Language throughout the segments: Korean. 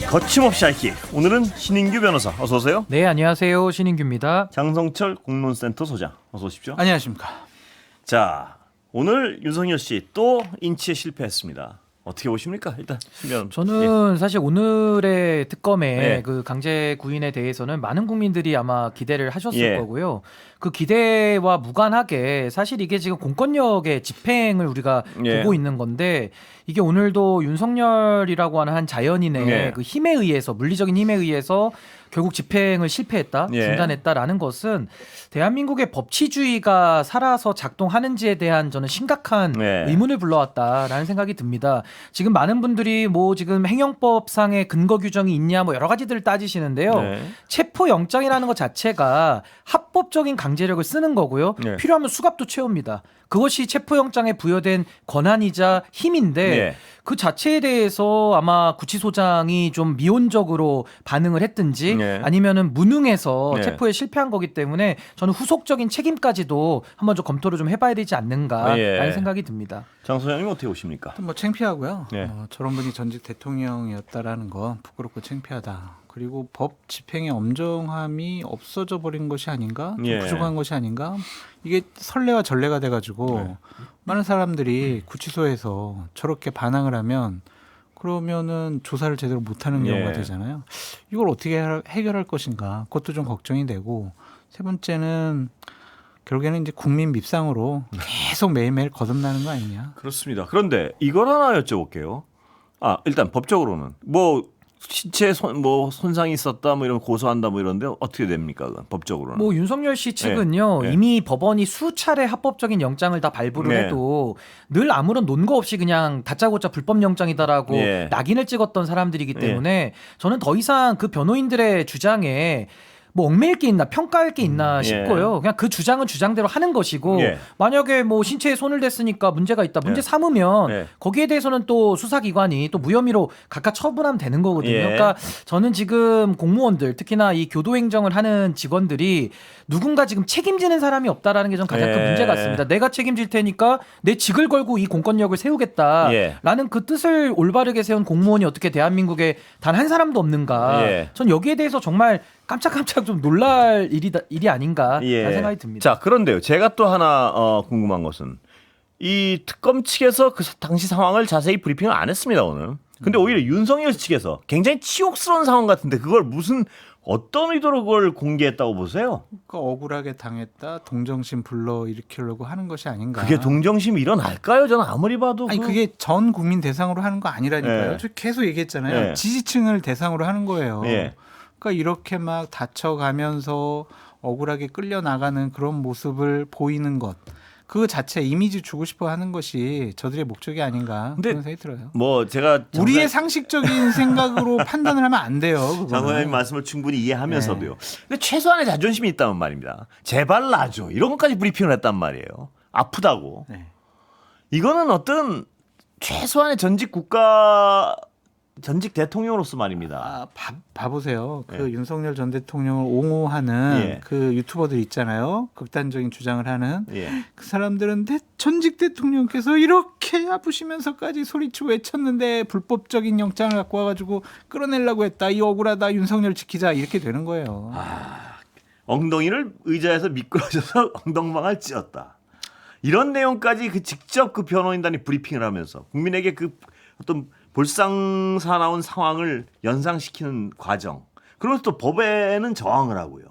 거침없이 알기. 오늘은 신인규 변호사 어서 오세요. 네, 안녕하세요. 신인규입니다. 장성철 공론센터 소장 어서 오십시오. 안녕하십니까. 자, 오늘 윤석열 씨 또 인치에 실패했습니다. 어떻게 보십니까? 일단 신변. 저는 사실 오늘의 특검의 예. 그 강제 구인에 대해서는 많은 국민들이 아마 기대를 하셨을 예. 거고요. 그 기대와 무관하게 사실 이게 지금 공권력의 집행을 우리가 예. 보고 있는 건데 이게 오늘도 윤석열이라고 하는 한 자연인의 예. 그 힘에 의해서 물리적인 힘에 의해서 결국 집행을 실패했다, 예. 중단했다라는 것은 대한민국의 법치주의가 살아서 작동하는지에 대한 저는 심각한 예. 의문을 불러왔다라는 생각이 듭니다. 지금 많은 분들이 뭐 지금 행정법상의 근거 규정이 있냐 뭐 여러 가지들을 따지시는데요. 네. 체포영장이라는 것 자체가 합법적인 강제력을 쓰는 거고요. 네. 필요하면 수갑도 채웁니다. 그것이 체포영장에 부여된 권한이자 힘인데 네. 그 자체에 대해서 아마 구치소장이 좀 미온적으로 반응을 했든지 네. 아니면은 무능해서 네. 체포에 실패한 거기 때문에 저는 후속적인 책임까지도 한번 좀 검토를 좀 해봐야 되지 않는가라는 예. 생각이 듭니다. 장 소장님 어떻게 보십니까? 뭐 창피하고요. 네. 저런 분이 전직 대통령이었다라는 건 부끄럽고 창피하다. 그리고 법 집행의 엄정함이 없어져 버린 것이 아닌가, 좀 예. 부족한 것이 아닌가. 이게 선례와 전례가 돼가지고 네. 많은 사람들이 구치소에서 저렇게 반항을 하면 그러면은 조사를 제대로 못하는 예. 경우가 되잖아요. 이걸 어떻게 해결할 것인가, 그것도 좀 걱정이 되고. 세 번째는 결국에는 이제 국민 밉상으로 계속 매일매일 거듭나는 거 아니냐. 그렇습니다. 그런데 이걸 하나 여쭤볼게요. 일단 법적으로는 뭐 신체 손상이 있었다 뭐 이런 고소한다 뭐 이런데 어떻게 됩니까? 그건 법적으로는. 뭐 윤석열 씨 측은요 네. 이미 법원이 수차례 합법적인 영장을 다 발부를 네. 해도 늘 아무런 논거 없이 그냥 다짜고짜 불법 영장이다라고 예. 낙인을 찍었던 사람들이기 때문에 저는 더 이상 그 변호인들의 주장에 뭐 얽매일 게 있나 평가할 게 있나 싶고요. 그냥 그 주장은 주장대로 하는 것이고 예. 만약에 뭐 신체에 손을 댔으니까 문제가 있다. 문제 예. 삼으면 예. 거기에 대해서는 또 수사기관이 또 무혐의로 각각 처분하면 되는 거거든요. 예. 그러니까 저는 지금 공무원들 특히나 이 교도행정을 하는 직원들이 누군가 지금 책임지는 사람이 없다라는 게 좀 가장 큰 예. 문제 같습니다. 내가 책임질 테니까 내 직을 걸고 이 공권력을 세우겠다라는 예. 그 뜻을 올바르게 세운 공무원이 어떻게 대한민국에 단 한 사람도 없는가. 예. 전 여기에 대해서 정말 깜짝깜짝 좀 놀랄 일이 아닌가 라는 생각이 듭니다. 자, 그런데요. 제가 또 하나 궁금한 것은 이 특검 측에서 그 당시 상황을 자세히 브리핑을 안 했습니다, 오늘. 근데 오히려 윤석열 측에서 굉장히 치욕스러운 상황 같은데 그걸 어떤 의도로 그걸 공개했다고 보세요? 그러니까 억울하게 당했다, 동정심 불러일으키려고 하는 것이 아닌가. 그게 동정심이 일어날까요? 저는 아무리 봐도 아니 그게 전 국민 대상으로 하는 거 아니라니까요. 예. 저 계속 얘기했잖아요. 예. 지지층을 대상으로 하는 거예요. 예. 그러니까 이렇게 막 다쳐가면서 억울하게 끌려나가는 그런 모습을 보이는 것. 그 자체 이미지 주고 싶어 하는 것이 저들의 목적이 아닌가 근데 그런 생각이 들어요. 뭐 제가 우리의 상식적인 생각으로 판단을 하면 안 돼요. 장 소장님 말씀을 충분히 이해하면서도요. 근데 최소한의 자존심이 있다는 말입니다. 제발 놔줘. 이런 것까지 브리핑을 했단 말이에요. 아프다고. 네. 이거는 어떤 최소한의 전직 대통령으로서 말입니다. 봐보세요. 그 예. 윤석열 전 대통령을 옹호하는 예. 그 유튜버들 있잖아요. 극단적인 주장을 하는 예. 그 사람들은 전직 대통령께서 이렇게 아프시면서까지 소리치고 외쳤는데 불법적인 영장을 갖고 와가지고 끌어내려고 했다. 이 억울하다. 윤석열 지키자. 이렇게 되는 거예요. 엉덩이를 의자에서 미끄러져서 엉덩방아를 찧었다. 이런 내용까지 직접 그 변호인단이 브리핑을 하면서 국민에게 그 어떤 볼상사나운 상황을 연상시키는 과정. 그러면서 또 법에는 저항을 하고요.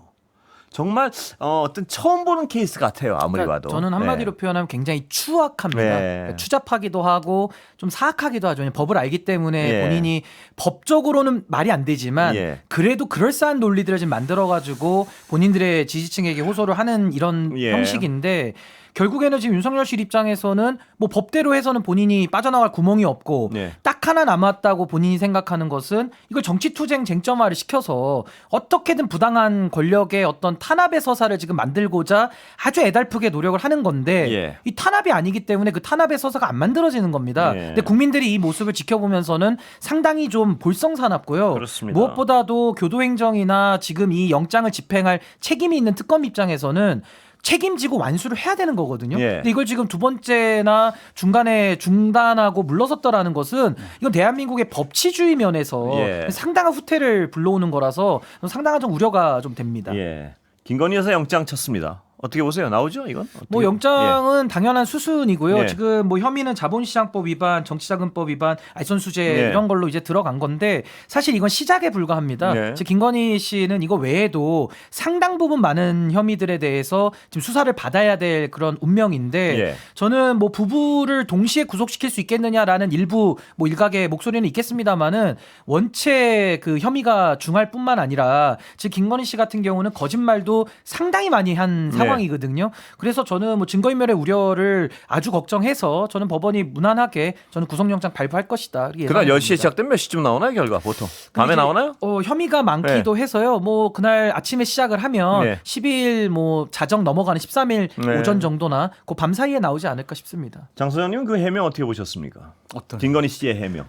정말 어떤 처음 보는 케이스 같아요. 아무리 그러니까 봐도. 저는 한마디로 표현하면 굉장히 추악합니다. 네. 그러니까 추잡하기도 하고 좀 사악하기도 하죠. 법을 알기 때문에 예. 본인이 법적으로는 말이 안 되지만 예. 그래도 그럴싸한 논리들을 지금 만들어가지고 본인들의 지지층에게 호소를 하는 이런 예. 형식인데 결국에는 지금 윤석열 씨 입장에서는 뭐 법대로 해서는 본인이 빠져나갈 구멍이 없고 네. 딱 하나 남았다고 본인이 생각하는 것은 이걸 정치투쟁 쟁점화를 시켜서 어떻게든 부당한 권력의 어떤 탄압의 서사를 지금 만들고자 아주 애달프게 노력을 하는 건데 예. 이 탄압이 아니기 때문에 그 탄압의 서사가 안 만들어지는 겁니다. 예. 근데 국민들이 이 모습을 지켜보면서는 상당히 좀 볼썽사납고요. 그렇습니다. 무엇보다도 교도행정이나 지금 이 영장을 집행할 책임이 있는 특검 입장에서는 책임지고 완수를 해야 되는 거거든요. 예. 근데 이걸 지금 두 번째나 중간에 중단하고 물러섰다라는 것은 이건 대한민국의 법치주의 면에서 예. 상당한 후퇴를 불러오는 거라서 상당한 좀 우려가 좀 됩니다. 예. 김건희 여사 영장 쳤습니다. 어떻게 보세요? 나오죠, 이건? 어떻게? 뭐 영장은 당연한 수순이고요. 예. 지금 뭐 혐의는 자본시장법 위반, 정치자금법 위반, 알선수재 예. 이런 걸로 이제 들어간 건데 사실 이건 시작에 불과합니다. 예. 지금 김건희 씨는 이거 외에도 상당 부분 많은 혐의들에 대해서 지금 수사를 받아야 될 그런 운명인데 예. 저는 뭐 부부를 동시에 구속시킬 수 있겠느냐라는 일부 뭐 일각의 목소리는 있겠습니다만은 원체 그 혐의가 중할 뿐만 아니라 지금 김건희 씨 같은 경우는 거짓말도 상당히 많이 한 상황이거든요. 그래서 저는 뭐 증거인멸의 우려를 아주 걱정해서 저는 법원이 무난하게 저는 구속영장 발부할 것이다. 그날 10시에 시작되면 몇 시쯤 나오나요, 결과 보통? 밤에 이제, 나오나요? 혐의가 많기도 해서요. 뭐 그날 아침에 시작을 하면 네. 10일 뭐 자정 넘어가는 13일 네. 오전 정도나 그 밤 사이에 나오지 않을까 싶습니다. 장 소장님은 그 해명 어떻게 보셨습니까? 어떤 김건희 씨의 해명.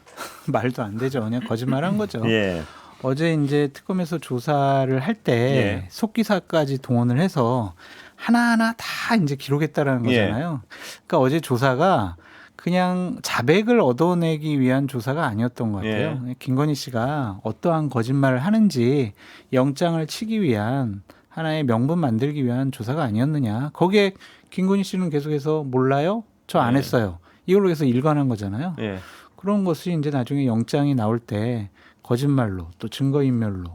말도 안 되죠. 그냥 거짓말한 거죠. 예. 어제 이제 특검에서 조사를 할 때 예. 속기사까지 동원을 해서 하나하나 다 이제 기록했다라는 예. 거잖아요. 그러니까 어제 조사가 그냥 자백을 얻어내기 위한 조사가 아니었던 것 같아요. 김건희 씨가 어떠한 거짓말을 하는지 영장을 치기 위한 하나의 명분 만들기 위한 조사가 아니었느냐. 거기에 김건희 씨는 계속해서 몰라요? 저 안 예. 했어요. 이걸로 해서 일관한 거잖아요. 예. 그런 것이 이제 나중에 영장이 나올 때 거짓말로 또 증거인멸로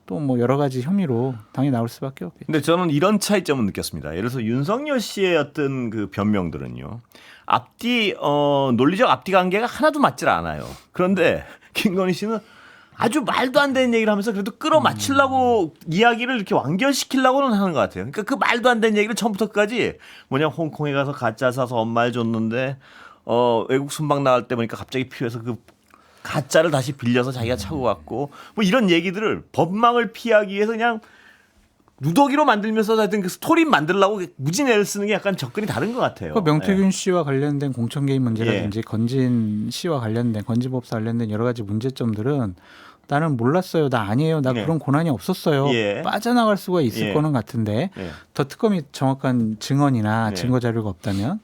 또 뭐 여러 가지 혐의로 당연히 나올 수밖에 없겠죠. 근데 저는 이런 차이점을 느꼈습니다. 예를 들어서 윤석열 씨의 어떤 그 변명들은요. 논리적 앞뒤 관계가 하나도 맞질 않아요. 그런데 김건희 씨는 아주 말도 안 되는 얘기를 하면서 그래도 끌어맞추려고 이야기를 이렇게 완결시키려고는 하는 것 같아요. 그러니까 그 말도 안 되는 얘기를 처음부터 끝까지 뭐냐 홍콩에 가서 가짜 사서 엄마를 줬는데 외국 순방 나갈 때 보니까 갑자기 필요해서 그 가짜를 다시 빌려서 자기가 차고 갔고 뭐 이런 얘기들을 법망을 피하기 위해서 그냥 누더기로 만들면서 하여튼 그 스토리 만들려고 무진애를 쓰는 게 약간 접근이 다른 것 같아요. 그 명태균 예. 씨와 관련된 공천 개입 문제라든지 건진 씨와 관련된 건진법사 관련된 여러 가지 문제점들은 나는 몰랐어요. 나 아니에요. 나 예. 그런 고난이 없었어요. 예. 빠져나갈 수가 있을 예. 거는 같은데 예. 더 특검이 정확한 증언이나 예. 증거 자료가 없다면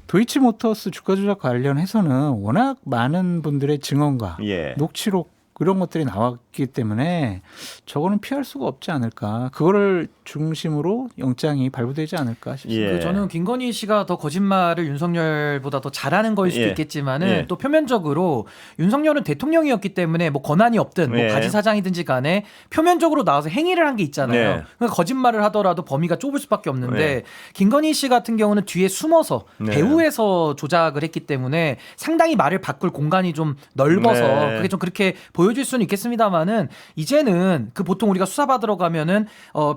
도이치모터스 주가 조작 관련해서는 워낙 많은 분들의 증언과 예. 녹취록 이런 것들이 나왔기 때문에 저거는 피할 수가 없지 않을까. 그거를 중심으로 영장이 발부되지 않을까 싶습니다. 예. 저는 김건희 씨가 더 거짓말을 윤석열보다 더 잘하는 거일 수도 예. 있겠지만은 예. 또 표면적으로 윤석열은 대통령이었기 때문에 뭐 권한이 없든 뭐 예. 바지 사장이든지 간에 표면적으로 나와서 행위를 한 게 있잖아요. 네. 그러니까 거짓말을 하더라도 범위가 좁을 수밖에 없는데 네. 김건희 씨 같은 경우는 뒤에 숨어서 네. 배후에서 조작을 했기 때문에 상당히 말을 바꿀 공간이 좀 넓어서 네. 그게 좀 그렇게 보여질 수는 있겠습니다만은 이제는 그 보통 우리가 수사받으러 가면은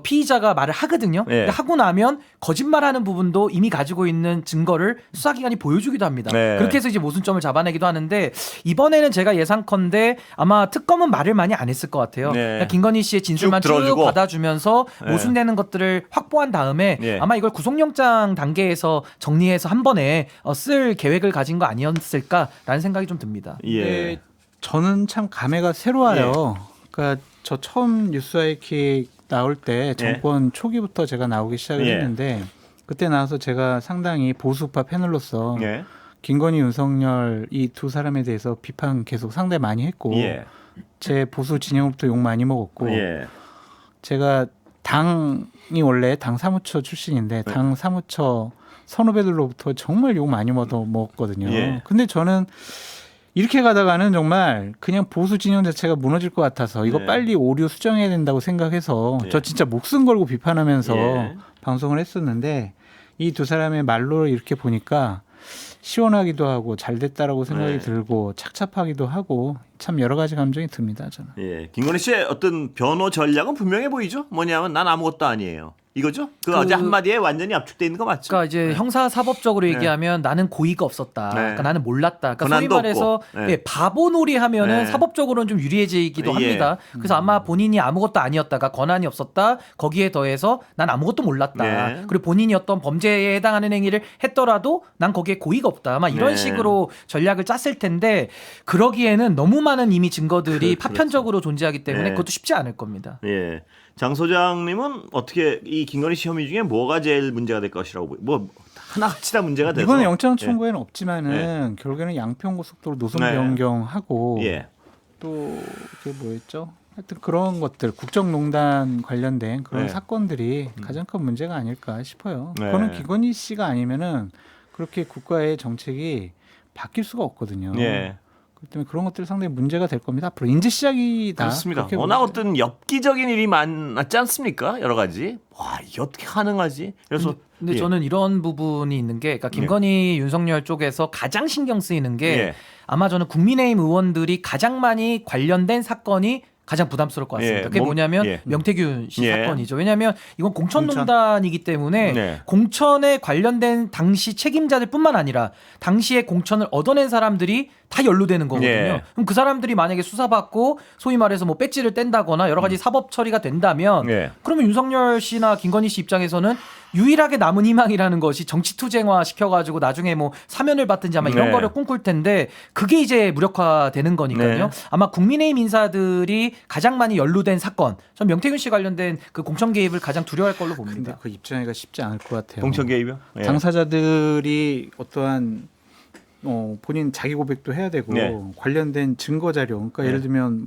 피의자가 말을 하거든요. 네. 근데 하고 나면 거짓말하는 부분도 이미 가지고 있는 증거를 수사기관이 보여주기도 합니다. 네. 그렇게 해서 이제 모순점을 잡아내기도 하는데 이번에는 제가 예상컨대 아마 특검은 말을 많이 안 했을 것 같아요. 네. 그러니까 김건희 씨의 진술만 쭉 쭉 들어주고. 받아주면서 네. 모순되는 것들을 확보한 다음에 네. 아마 이걸 구속영장 단계에서 정리해서 한 번에 쓸 계획을 가진 거 아니었을까라는 생각이 좀 듭니다. 예. 근데 저는 참 감회가 새로워요. 그러니까 저 처음 뉴스아이킥 나올 때 정권 초기부터 제가 나오기 시작을 예. 했는데 그때 나와서 제가 상당히 보수파 패널로서 예. 김건희, 윤석열 이 두 사람에 대해서 비판 계속 상당히 많이 했고 예. 제 보수 진영부터 욕 많이 먹었고 예. 제가 당이 원래 당 사무처 출신인데 당 사무처 선후배들로부터 정말 욕 많이 먹었거든요. 예. 근데 저는 이렇게 가다가는 정말 그냥 보수 진영 자체가 무너질 것 같아서 이거 네. 빨리 오류 수정해야 된다고 생각해서 예. 저 진짜 목숨 걸고 비판하면서 예. 방송을 했었는데 이 두 사람의 말로 이렇게 보니까 시원하기도 하고 잘 됐다라고 생각이 네. 들고 착잡하기도 하고 참 여러 가지 감정이 듭니다. 저는. 예. 김건희 씨의 어떤 변호 전략은 분명해 보이죠. 뭐냐면 난 아무것도 아니에요. 이거죠? 그 어제 한마디에 완전히 압축돼 있는 거 맞죠? 그러니까 이제 형사사법적으로 얘기하면 나는 고의가 없었다. 네. 그러니까 나는 몰랐다. 그러니까 소위 권한도 말해서 없고. 네. 예, 바보놀이 하면은 네. 사법적으로는 좀 유리해지기도 예. 합니다. 그래서 아마 본인이 아무것도 아니었다가 권한이 없었다. 거기에 더해서 난 아무것도 몰랐다. 네. 그리고 본인이 어떤 범죄에 해당하는 행위를 했더라도 난 거기에 고의가 없다. 아마 이런 네. 식으로 전략을 짰을 텐데 그러기에는 너무 많은 이미 증거들이 그렇죠. 파편적으로 존재하기 때문에 네. 그것도 쉽지 않을 겁니다. 예. 장 소장님은 어떻게 이 김건희 씨 혐의 중에 뭐가 제일 문제가 될 것이라고 뭐 하나같이 다 문제가 돼서 이번에 영장 청구에는 없지만은 결국에는 양평고속도로 노선 네. 변경하고 예. 또 그게 뭐였죠? 하여튼 그런 것들 국정농단 관련된 그런 네. 사건들이 가장 큰 문제가 아닐까 싶어요. 네. 그거는 김건희 씨가 아니면은 그렇게 국가의 정책이 바뀔 수가 없거든요. 예. 그렇기 때문에 그런 것들이 상당히 문제가 될 겁니다. 앞으로 이제 시작이다. 그렇습니다. 그렇게 워낙 봅니다. 어떤 엽기적인 일이 많았지 않습니까? 여러 가지. 와, 이게 어떻게 가능하지? 그래서 근데 예. 저는 이런 부분이 있는 게, 그러니까 김건희 윤석열 쪽에서 가장 신경 쓰이는 게 예. 아마 저는 국민의힘 의원들이 가장 많이 관련된 사건이 가장 부담스러울 것 같습니다. 예, 그게 뭐냐면 예. 명태균 씨 예. 사건이죠. 왜냐하면 이건 공천농단이기 때문에 네. 공천에 관련된 당시 책임자들뿐만 아니라 당시에 공천을 얻어낸 사람들이 다 연루되는 거거든요. 예. 그럼 그 사람들이 만약에 수사받고 소위 말해서 뭐 배지를 뗀다거나 여러 가지 사법 처리가 된다면 예. 그러면 윤석열 씨나 김건희 씨 입장에서는 유일하게 남은 희망이라는 것이 정치 투쟁화 시켜가지고 나중에 뭐 사면을 받든지 아마 이런 네. 거를 꿈꿀 텐데 그게 이제 무력화되는 거니까요. 네. 아마 국민의힘 인사들이 가장 많이 연루된 사건, 전 명태균 씨 관련된 그 공천 개입을 가장 두려워할 걸로 근데 봅니다. 그 입장이 쉽지 않을 것 같아요. 공천 개입이요? 예. 당사자들이 어떠한 본인 자기 고백도 해야 되고 네. 관련된 증거 자료, 그러니까 네. 예를 들면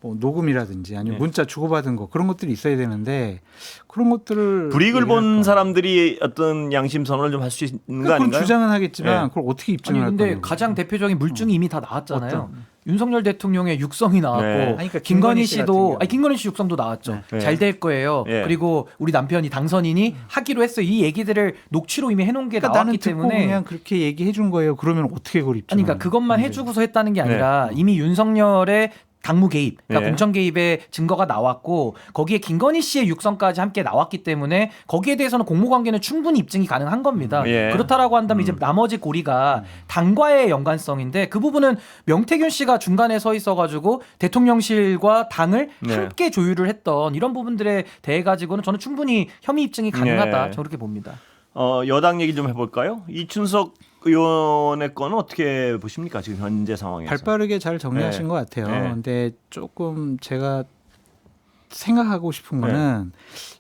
뭐 녹음이라든지 아니면 네. 문자 주고받은 거 그런 것들이 있어야 되는데 그런 것들을 불이익을 본 얘기할까? 사람들이 어떤 양심 선언을 좀 할 수 있는 거 그건 아닌가요? 주장은 하겠지만 네. 그걸 어떻게 아니 입증을 할 근데 거예요? 가장 대표적인 물증이 이미 다 나왔잖아요. 어떤? 윤석열 대통령의 육성이 나왔고 네. 아니, 그러니까 김건희 김건희 씨 같은 씨도 경우. 김건희 씨 육성도 나왔죠. 네. 잘 될 거예요. 네. 그리고 우리 남편이 당선인이 하기로 했어. 이 얘기들을 녹취로 이미 해놓은 게 그러니까 나는 나왔기 듣고 때문에 그냥 그렇게 얘기해 준 거예요. 그러면 어떻게 그걸 입증? 아니, 그러니까 그것만 해주고서 했다는 게 아니라 이미 윤석열의 당무 개입, 그러니까 예. 공천 개입의 증거가 나왔고 거기에 김건희 씨의 육성까지 함께 나왔기 때문에 거기에 대해서는 공모관계는 충분히 입증이 가능한 겁니다. 예. 그렇다라고 한다면 이제 나머지 고리가 당과의 연관성인데 그 부분은 명태균 씨가 중간에 서 있어가지고 대통령실과 당을 네. 함께 조율을 했던 이런 부분들에 대해 가지고는 저는 충분히 혐의 입증이 가능하다. 예. 저는 그렇게 봅니다. 여당 얘기 좀 해볼까요? 이춘석 의원의 건은 어떻게 보십니까? 지금 현재 상황에서. 발빠르게 잘 정리하신 네. 것 같아요. 네. 근데 조금 제가 생각하고 싶은 네. 거는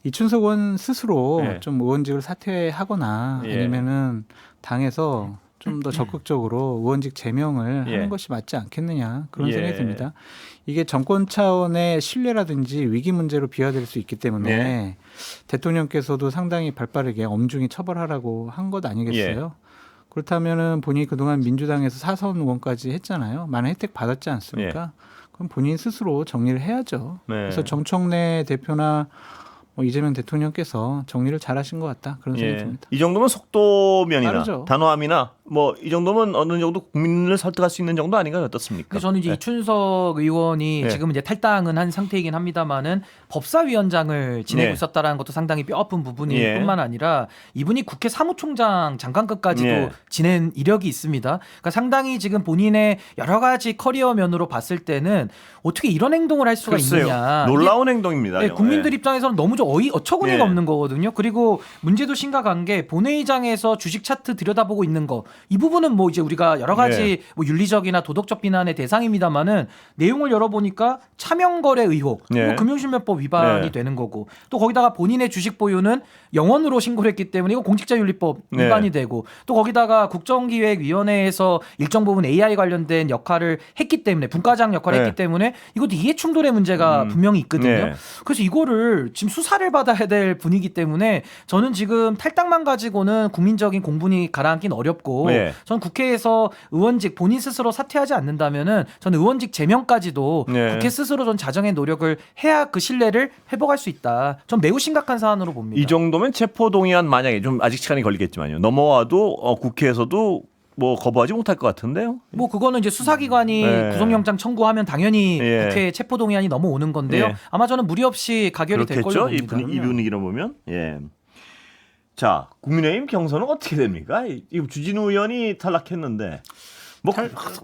이춘석 의원 스스로 네. 좀 의원직을 사퇴하거나 예. 아니면은 당에서 좀 더 적극적으로 의원직 제명을 예. 하는 것이 맞지 않겠느냐 그런 예. 생각이 듭니다. 이게 정권 차원의 신뢰라든지 위기 문제로 비화될 수 있기 때문에 네. 대통령께서도 상당히 발빠르게 엄중히 처벌하라고 한 것 아니겠어요? 예. 그렇다면은 본인이 그동안 민주당에서 사선 의원까지 했잖아요. 많은 혜택 받았지 않습니까? 그럼 본인 스스로 정리를 해야죠. 네. 그래서 정청래 대표나 뭐 이재명 대통령께서 정리를 잘하신 것 같다 그런 생각이 예. 듭니다. 이 정도면 속도면이나 빠르죠. 단호함이나 뭐 이 정도면 어느 정도 국민을 설득할 수 있는 정도 아닌가요? 어떻습니까? 근데 저는 이제 네. 이춘석 의원이 네. 지금 이제 탈당은 한 상태이긴 합니다만은 법사위원장을 지내고 네. 있었다라는 것도 상당히 뼈아픈 부분일 예. 뿐만 아니라 이분이 국회 사무총장 장관급까지도 네. 지낸 이력이 있습니다. 그러니까 상당히 지금 본인의 여러 가지 커리어 면으로 봤을 때는 어떻게 이런 행동을 할 수가 글쎄요. 있느냐. 놀라운 행동입니다. 네, 국민들 예. 입장에서는 너무 좀 어처구니가 예. 없는 거거든요. 그리고 문제도 심각한 게 본회의장에서 주식 차트 들여다보고 있는 거 이 부분은 뭐 이제 우리가 여러 가지 예. 뭐 윤리적이나 도덕적 비난의 대상입니다만은 내용을 열어보니까 차명거래 의혹, 예. 뭐 금융실명법 위반이 예. 되는 거고 또 거기다가 본인의 주식 보유는 영원으로 신고를 했기 때문에 이거 공직자윤리법 네. 위반이 되고 또 거기다가 국정기획위원회에서 일정 부분 AI 관련된 역할을 했기 때문에 분과장 역할을 네. 했기 때문에 이것도 이해충돌의 문제가 분명히 있거든요. 네. 그래서 이거를 지금 수사를 받아야 될 분이기 때문에 저는 지금 탈당만 가지고는 국민적인 공분이 가라앉긴 어렵고 네. 저는 국회에서 의원직 본인 스스로 사퇴하지 않는다면은 저는 의원직 제명까지도 네. 국회 스스로 전 자정의 노력을 해야 그 신뢰를 회복할 수 있다. 전 매우 심각한 사안으로 봅니다. 이 정도면 체포동의안 만약에 좀 아직 시간이 걸리겠지만요. 넘어와도 국회에서도 뭐 거부하지 못할 것 같은데요. 뭐 그거는 이제 수사기관이 네. 구속영장 청구하면 당연히 예. 국회에 체포동의안이 넘어오는 건데요. 예. 아마 저는 무리 없이 가결이 될 걸로 그렇겠죠. 봅니다. 이 분위기로 보면. 예. 자, 국민의힘 경선은 어떻게 됩니까? 이 주진우 의원이 탈락했는데 뭐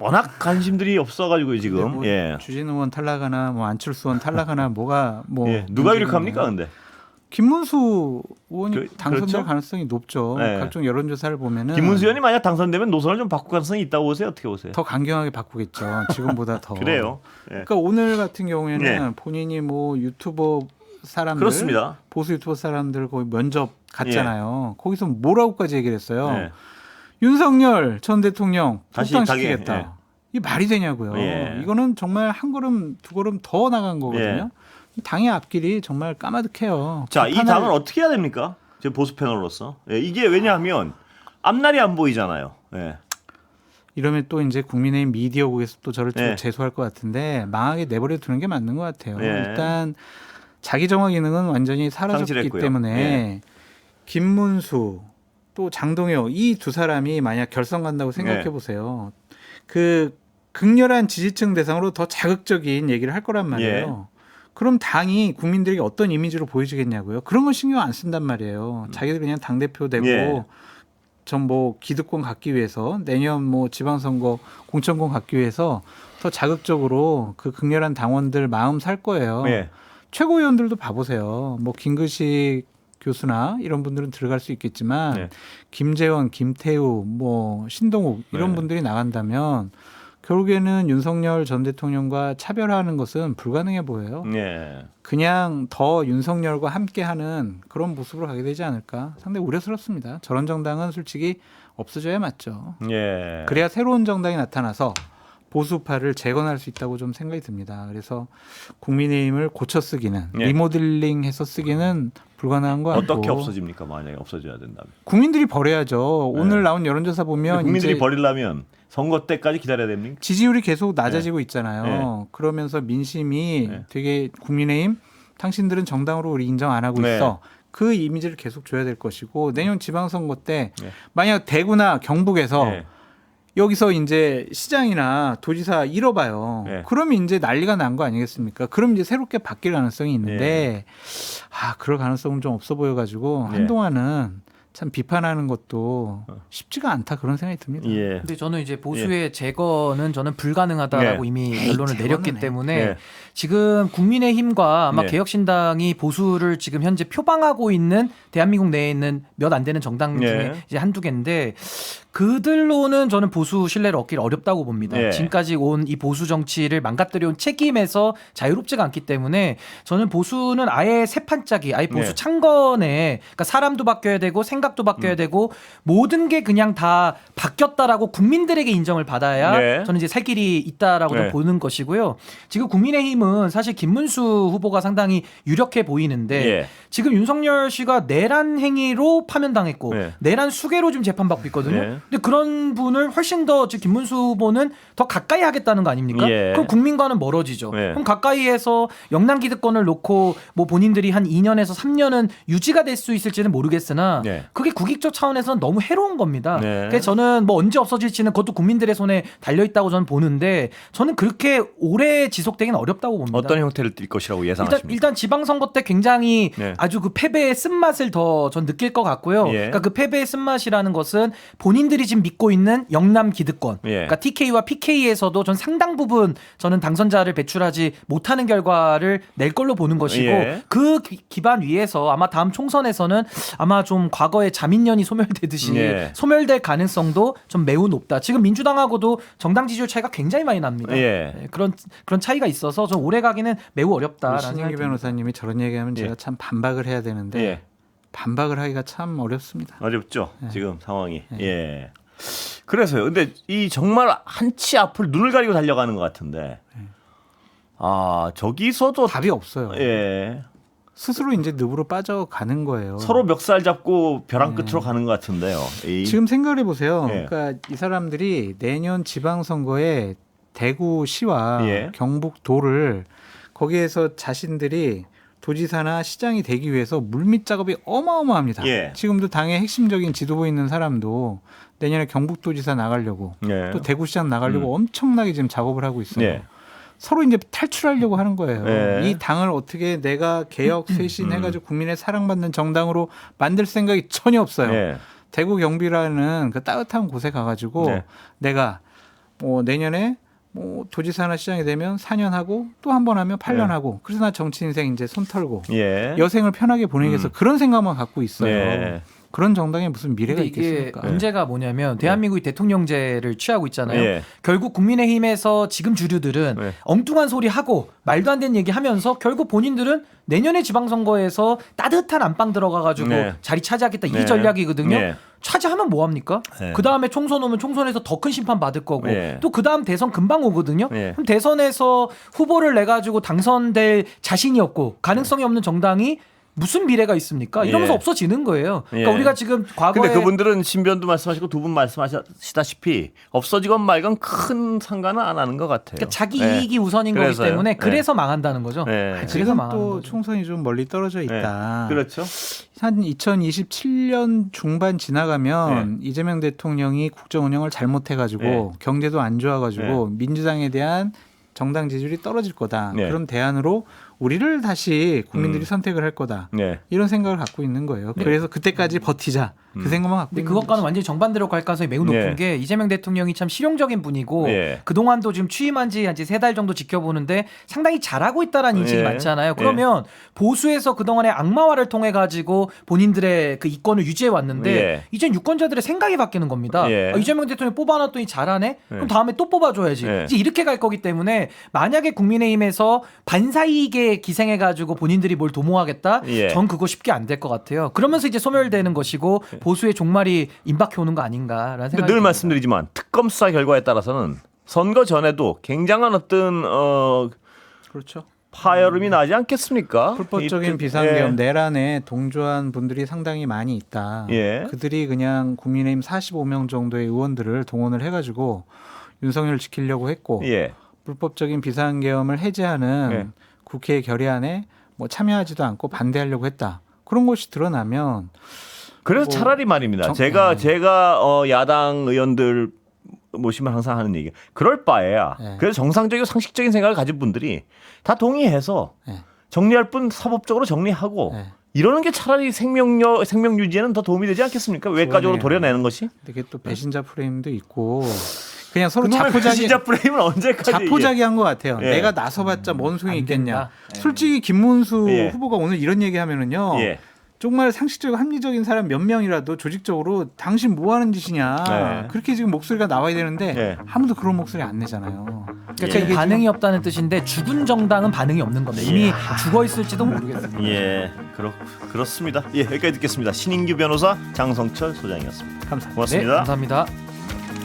워낙 관심들이 없어가지고 지금. 뭐 예. 주진우 의원 탈락하나 뭐 안철수 의원 탈락하나 뭐가 뭐 예. 누가 문제가 유력합니까, 있나요? 근데? 김문수 의원이 당선될 그렇죠? 가능성이 높죠. 네. 각종 여론조사를 보면은 김문수 의원이 만약 당선되면 노선을 좀 바꿀 가능성이 있다고 보세요. 어떻게 보세요? 더 강경하게 바꾸겠죠. 지금보다 더. 그래요. 예. 그러니까 오늘 같은 경우에는 네. 본인이 뭐 유튜버 사람들, 그렇습니다. 보수 유튜버 사람들 거기 면접 갔잖아요. 거기서 뭐라고까지 얘기를 했어요. 예. 윤석열 전 대통령 다시 복당시키겠다. 가게, 예. 이게 말이 되냐고요. 예. 이거는 정말 한 걸음 두 걸음 더 나간 거거든요. 당의 앞길이 정말 까마득해요. 자, 이 비판을- 당은 어떻게 해야 됩니까? 제 보수 패널로서. 예, 이게 왜냐하면 앞날이 안 보이잖아요. 예. 이러면 또 이제 국민의힘 미디어국에서 또 저를 또 예. 재수할 것 같은데 망하게 내버려 두는 게 맞는 것 같아요. 예. 일단 자기 정화 기능은 완전히 사라졌기 상실했고요. 때문에 예. 김문수 또 장동혁 이 두 사람이 만약 결선 간다고 생각해 예. 보세요. 그 극렬한 지지층 대상으로 더 자극적인 얘기를 할 거란 말이에요. 그럼 당이 국민들에게 어떤 이미지로 보여지겠냐고요. 그런 건 신경 안 쓴단 말이에요. 자기들 그냥 당 대표 되고 예. 전 뭐 기득권 갖기 위해서 내년 뭐 지방선거 공천권 갖기 위해서 더 자극적으로 그 극렬한 당원들 마음 살 거예요. 예. 최고위원들도 봐보세요. 뭐 김근식 교수나 이런 분들은 들어갈 수 있겠지만 네. 김재원, 김태우, 뭐 신동욱 이런 네. 분들이 나간다면 결국에는 윤석열 전 대통령과 차별화하는 것은 불가능해 보여요. 예. 그냥 더 윤석열과 함께하는 그런 모습으로 가게 되지 않을까 상당히 우려스럽습니다. 저런 정당은 솔직히 없어져야 맞죠. 예. 그래야 새로운 정당이 나타나서 보수파를 재건할 수 있다고 좀 생각이 듭니다. 그래서 국민의힘을 고쳐 쓰기는 예. 리모델링해서 쓰기는 불가능한 거 같고 어떻게 없어집니까? 만약에 없어져야 된다면. 국민들이 버려야죠. 오늘 나온 여론조사 보면 국민들이 이제 버리려면 선거 때까지 기다려야 됩니까? 지지율이 계속 낮아지고 있잖아요. 그러면서 민심이 네. 되게 국민의힘 당신들은 정당으로 우리 인정 안 하고 네. 있어. 그 이미지를 계속 줘야 될 것이고 내년 지방선거 때 네. 만약 대구나 경북에서 네. 여기서 이제 시장이나 도지사 잃어봐요. 네. 그러면 이제 난리가 난 거 아니겠습니까? 그럼 이제 새롭게 바뀔 가능성이 있는데 그럴 가능성은 좀 없어 보여가지고 네. 한동안은 참 비판하는 것도 쉽지가 않다 그런 생각이 듭니다. 예. 근데 저는 이제 보수의 재건은 저는 불가능하다라고 네. 이미 에이, 결론을 내렸기 재건은 해. 때문에 네. 지금 국민의힘과 아마 네. 개혁신당이 보수를 지금 현재 표방하고 있는 대한민국 내에 있는 몇 안 되는 정당 중에 네. 이제 한두 개인데 그들로는 저는 보수 신뢰를 얻기 어렵다고 봅니다. 네. 지금까지 온 이 보수 정치를 망가뜨려온 책임에서 자유롭지가 않기 때문에 저는 보수는 아예 새 판짜기, 아예 보수 네. 창건에 그러니까 사람도 바뀌어야 되고 생각도 바뀌어야 되고 모든 게 그냥 다 바뀌었다라고 국민들에게 인정을 받아야 네. 저는 이제 살 길이 있다라고 좀 네. 보는 것이고요. 지금 국민의힘은 사실 김문수 후보가 상당히 유력해 보이는데 예. 지금 윤석열 씨가 내란 행위로 파면당했고 네. 내란 수괴로 지금 재판받고 있거든요. 네. 근데 그런 분을 훨씬 더 지금 김문수 후보는 더 가까이 하겠다는 거 아닙니까? 예. 그럼 국민과는 멀어지죠. 네. 그럼 가까이에서 영남 기득권을 놓고 뭐 본인들이 한 2년에서 3년은 유지가 될 수 있을지는 모르겠으나 네. 그게 국익적 차원에서는 너무 해로운 겁니다. 네. 그래서 저는 뭐 언제 없어질지는 그것도 국민들의 손에 달려 있다고 저는 보는데 저는 그렇게 오래 지속되기는 어렵다고 봅니다. 어떤 형태를 띌 것이라고 예상하십니까? 일단 지방선거 때 굉장히 네. 아주 그 패배의 쓴맛을 더 전 느낄 것 같고요. 예. 그러니까 그 패배의 쓴맛이라는 것은 본인들이 지금 믿고 있는 영남 기득권, 예. 그러니까 TK와 PK에서도 전 상당 부분 저는 당선자를 배출하지 못하는 결과를 낼 걸로 보는 것이고 예. 그 기반 위에서 아마 다음 총선에서는 아마 좀 과거의 자민련이 소멸되듯이 예. 소멸될 가능성도 좀 매우 높다. 지금 민주당하고도 정당 지지율 차이가 굉장히 많이 납니다. 예. 네, 그런 차이가 있어서 좀 오래 가기는 매우 어렵다라는 신인기 생각이 듭니다. 변호사님이 저런 얘기하면 제가 참 반박을 해야 되는데 예. 반박을 하기가 참 어렵습니다. 어렵죠. 지금 상황이. 예. 그래서요. 근데 이 정말 한치 앞을 눈을 가리고 달려가는 것 같은데. 아 저기서도 답이 없어요. 예. 스스로 이제 늪으로 빠져가는 거예요. 서로 멱살 잡고 벼랑 끝으로 가는 것 같은데요. 지금 생각을 해보세요. 예. 그러니까 이 사람들이 내년 지방선거에 대구시와 예. 경북도를 거기에서 자신들이 도지사나 시장이 되기 위해서 물밑 작업이 어마어마합니다. 예. 지금도 당의 핵심적인 지도부에 있는 사람도 내년에 경북도지사 나가려고 예. 또 대구시장 나가려고 엄청나게 지금 작업을 하고 있어요. 예. 서로 이제 탈출하려고 하는 거예요. 예. 이 당을 어떻게 내가 개혁 쇄신해가지고 국민의 사랑받는 정당으로 만들 생각이 전혀 없어요. 예. 대구 경비라는 그 따뜻한 곳에 가가지고 네. 내가 뭐 내년에 뭐 도지사나 시장이 되면 4년 하고 또 한 번 하면 8년 네. 하고 그래서 나 정치 인생 이제 손 털고 예. 여생을 편하게 보내기 위해서 그런 생각만 갖고 있어요. 네. 그런 정당에 무슨 미래가 근데 이게 있겠습니까? 문제가 뭐냐면 대한민국이 대통령제를 취하고 있잖아요. 예. 결국 국민의힘에서 지금 주류들은 네. 엉뚱한 소리 하고 말도 안 되는 얘기 하면서 결국 본인들은 내년에 지방선거에서 따뜻한 안방 들어가가지고 네. 자리 차지하겠다 이 네. 전략이거든요. 네. 차지하면 뭐 합니까? 네. 그 다음에 총선 오면 총선에서 더 큰 심판 받을 거고 네. 또 그 다음 대선 금방 오거든요. 네. 그럼 대선에서 후보를 내 가지고 당선될 자신이 없고 가능성이 없는 정당이 무슨 미래가 있습니까? 이러면서 예. 없어지는 거예요. 그러니까 예. 우리가 지금 과거에 근데 그분들은 신변도 말씀하시고 두 분 말씀하시다시피 없어지건 말건 큰 상관은 안 하는 것 같아요. 그러니까 자기 네. 이익이 우선인 거기 그래서요. 때문에 네. 그래서 망한다는 거죠. 네. 그래서 지금 망하는 또 거죠. 총선이 좀 멀리 떨어져 있다. 그렇죠. 한 2027년 중반 지나가면 이재명 대통령이 국정 운영을 잘못해가지고 네. 경제도 안 좋아가지고 민주당에 대한 정당 지지율이 떨어질 거다. 네. 그럼 대안으로 우리를 다시 국민들이 선택을 할 거다. 네. 이런 생각을 갖고 있는 거예요. 그래서 그때까지 버티자. 그 생각만 갖고 근데 있는 그것과는 거죠. 완전히 정반대로 갈 가능성이 매우 높은 네. 게 이재명 대통령이 참 실용적인 분이고 네. 그동안도 지금 취임한 지 3달 정도 지켜보는데 상당히 잘하고 있다라는 인식이 네. 많잖아요. 그러면 보수에서 그동안의 악마화를 통해 가지고 본인들의 그 이권을 유지해 왔는데 네. 이젠 유권자들의 생각이 바뀌는 겁니다. 네. 이재명 대통령 뽑아놨더니 잘하네? 그럼 다음에 또 뽑아줘야지. 네. 이제 이렇게 갈 거기 때문에 만약에 국민의힘에서 반사이익에 기생해가지고 본인들이 뭘 도모하겠다? 예. 전 그거 쉽게 안 될 것 같아요. 그러면서 이제 소멸되는 것이고 보수의 종말이 임박해 오는 거 아닌가라는 근데 생각이 늘 듭니다. 말씀드리지만 특검 수사 결과에 따라서는 선거 전에도 굉장한 어떤 그렇죠. 파열음이 나지 않겠습니까? 불법적인 이- 비상계엄 예. 내란에 동조한 분들이 상당히 많이 있다. 예. 그들이 그냥 국민의힘 45명 정도의 의원들을 동원을 해가지고 윤석열을 지키려고 했고 예. 불법적인 비상계엄을 해제하는 예. 국회 결의안에 뭐 참여하지도 않고 반대하려고 했다. 그런 것이 드러나면 그래서 뭐 차라리 말입니다. 제가 야당 의원들 모시면 항상 하는 얘기. 그럴 바에야. 네. 그래서 정상적이고 상식적인 생각을 가진 분들이 다 동의해서 네. 정리할 분 사법적으로 정리하고 네. 이러는 게 차라리 생명 유지에는 더 도움이 되지 않겠습니까? 외과적으로 그러네요. 도려내는 것이. 되게 또 배신자 프레임도 있고 그냥 서로 그놈의 자포자기 배신자 프레임은 언제까지 자포자기한 것 같아요. 예. 내가 나서봤자 뭔 소용이 안 있겠냐. 된다. 솔직히 김문수 예. 후보가 오늘 이런 얘기하면은요. 예. 정말 상식적이고 합리적인 사람 몇 명이라도 조직적으로 당신 뭐 하는 짓이냐. 네. 그렇게 지금 목소리가 나와야 되는데 네. 아무도 그런 목소리 안 내잖아요. 그러니까 예. 지금 반응이 없다는 뜻인데 죽은 정당은 반응이 없는 겁니다. 이미 죽어 있을지도 모르겠어요. 예, 그렇습니다. 예, 여기까지 듣겠습니다. 신인규 변호사, 장성철 소장이었습니다. 감사합니다. 고맙습니다. 네, 감사합니다.